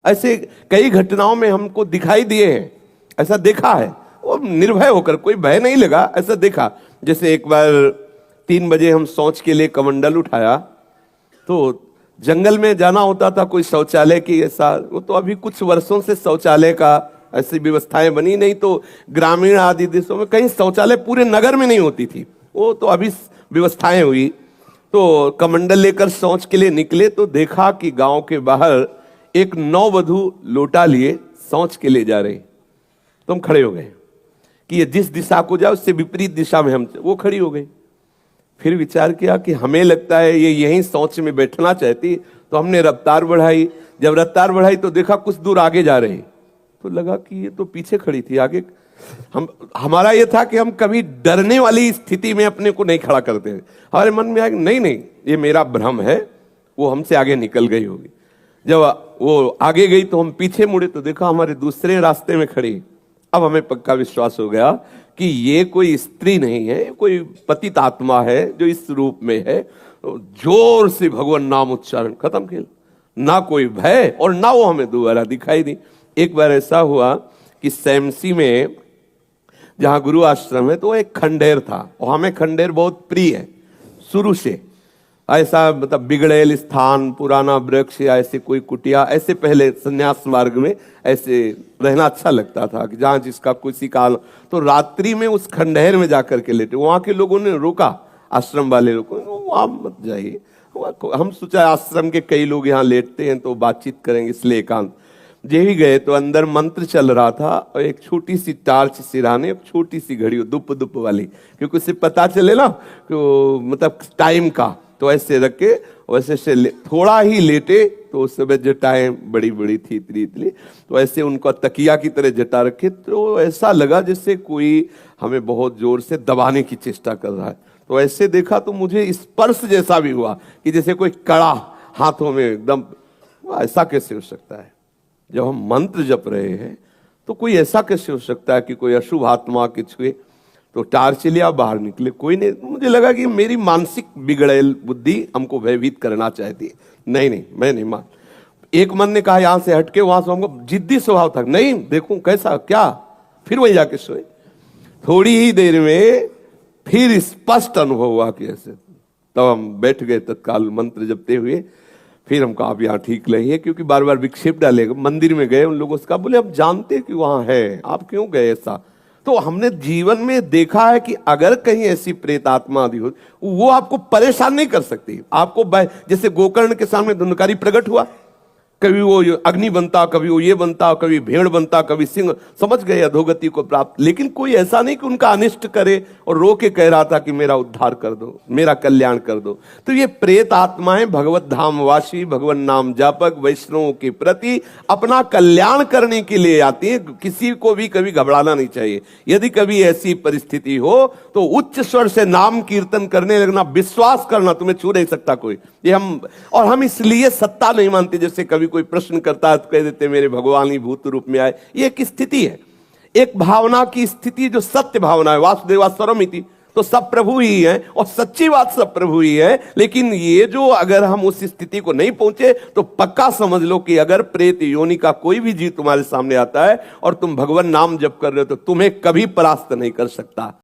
ऐसे कई घटनाओं में हमको दिखाई दिए हैं, ऐसा देखा है। वो निर्भय होकर, कोई भय नहीं लगा, ऐसा देखा। जैसे एक बार 3 बजे हम शौच के लिए कमंडल उठाया, तो जंगल में जाना होता था, कोई शौचालय की ऐसा, वो तो अभी कुछ वर्षों से शौचालय का ऐसी व्यवस्थाएं बनी नहीं, तो ग्रामीण आदि देशों में कहीं शौचालय पूरे नगर में नहीं होती थी, वो तो अभी व्यवस्थाएं हुई। तो कमंडल लेकर शौच के लिए निकले तो देखा कि गांव के बाहर एक नववधु लोटा लिए शौच के लिए जा रही। तो हम खड़े हो गए कि ये जिस दिशा को जाए उससे विपरीत दिशा में हम, वो खड़ी हो गई। फिर विचार किया कि हमें लगता है ये यहीं शौच में बैठना चाहती, तो हमने रफ्तार बढ़ाई। जब रफ्तार बढ़ाई तो देखा कुछ दूर आगे जा रही, तो लगा कि ये तो पीछे खड़ी थी, आगे। हमारा ये था कि हम कभी डरने वाली स्थिति में अपने को नहीं खड़ा करते। हमारे मन में आया नहीं नहीं, ये मेरा भ्रम है, वो हमसे आगे निकल गई होगी। जब वो आगे गई तो हम पीछे मुड़े तो देखा हमारे दूसरे रास्ते में खड़ी। अब हमें पक्का विश्वास हो गया कि ये कोई स्त्री नहीं है, कोई पतित आत्मा है जो इस रूप में है। तो जोर से भगवान नाम उच्चारण, खत्म खेल। ना कोई भय और ना वो हमें दोबारा दिखाई दी। एक बार ऐसा हुआ कि सैमसी में जहां गुरु आश्रम है, तो एक खंडेर था, और हमें खंडेर बहुत प्रिय है शुरू से। ऐसा मतलब बिगड़ेल स्थान, पुराना वृक्ष या ऐसे कोई कुटिया, ऐसे पहले संन्यास मार्ग में ऐसे रहना अच्छा लगता था कि जहां जिसका किसी काल। तो रात्रि में उस खंडहर में जाकर के लेटे, वहां के लोगों ने रोका, आश्रम वाले लोगों ने, वहां मत जाइए। हम सोचा आश्रम के कई लोग यहाँ लेटते हैं तो बातचीत करेंगे, इसलिए एकांत। जे ही गए तो अंदर मंत्र चल रहा था, और एक छोटी सी टार्च सिराने, एक छोटी सी घड़ी दुप दुप वाली, क्योंकि उससे पता चले ना तो मतलब टाइम का। तो ऐसे रख के वैसे से थोड़ा ही लेटे, तो उस समय जटाएं बड़ी बड़ी थी, इतनी इतनी, तो ऐसे उनको तकिया की तरह जटा रखे। तो ऐसा लगा जैसे कोई हमें बहुत जोर से दबाने की चेष्टा कर रहा है। तो ऐसे देखा तो मुझे स्पर्श जैसा भी हुआ कि जैसे कोई कड़ा हाथों में एकदम। ऐसा कैसे हो सकता है? जब हम मंत्र जप रहे हैं तो कोई ऐसा कैसे हो सकता है कि कोई अशुभ आत्मा के छुए? तो टार्च लिया, बाहर निकले, कोई नहीं। मुझे लगा कि मेरी मानसिक बिगड़ेल बुद्धि हमको भयभीत करना चाहती है। नहीं नहीं, मैं नहीं मान। एक मन ने कहा यहां से हटके, वहां से हमको जिद्दी स्वभाव था, नहीं देखूं कैसा क्या। फिर वही जाके सोए। थोड़ी ही देर में फिर स्पष्ट अनुभव हुआ कि ऐसे। तब हम बैठ गए तत्काल मंत्र जपते हुए। फिर हमको आप यहाँ ठीक नहीं है, क्योंकि बार बार विक्षेप डालेगा। मंदिर में गए, उन लोगों से कहा, बोले आप जानते कि वहां है, आप क्यों गए ऐसा? तो हमने जीवन में देखा है कि अगर कहीं ऐसी प्रेत आत्मा आदि हो, वो आपको परेशान नहीं कर सकती। आपको जैसे गोकर्ण के सामने धुंधकारी प्रकट हुआ, कभी वो अग्नि बनता, कभी वो ये बनता, कभी भेड़ बनता, कभी सिंह, समझ गए अधोगति को प्राप्त। लेकिन कोई ऐसा नहीं कि उनका अनिष्ट करे और रो के कह रहा था कि मेरा उद्धार कर दो, मेरा कल्याण कर दो। तो ये प्रेत आत्माएं भगवत धाम वासी, भगवान नाम जापक, वैष्णवों के प्रति अपना कल्याण करने के लिए आती है। किसी को भी कभी घबराना नहीं चाहिए। यदि कभी ऐसी परिस्थिति हो तो उच्च स्वर से नाम कीर्तन करने लगना, विश्वास करना, तुम्हें छू नहीं सकता कोई। ये हम इसलिए सत्ता नहीं मानते। जैसे कभी कोई प्रश्न करता है तो कह देते मेरे भगवान ही भूत रूप में आए। ये एक स्थिति है, एक भावना की स्थिति जो सत्य भावना है। वासुदेवा सर्वमिति, तो सब प्रभु ही है, और सच्ची बात सब प्रभु ही है। लेकिन ये जो अगर हम उस स्थिति को नहीं पहुंचे तो पक्का समझ लो कि अगर प्रेत योनि का कोई भी जीव तुम्हारे सामने आता है और तुम भगवान नाम जप कर रहे हो तो तुम्हें कभी परास्त नहीं कर सकता।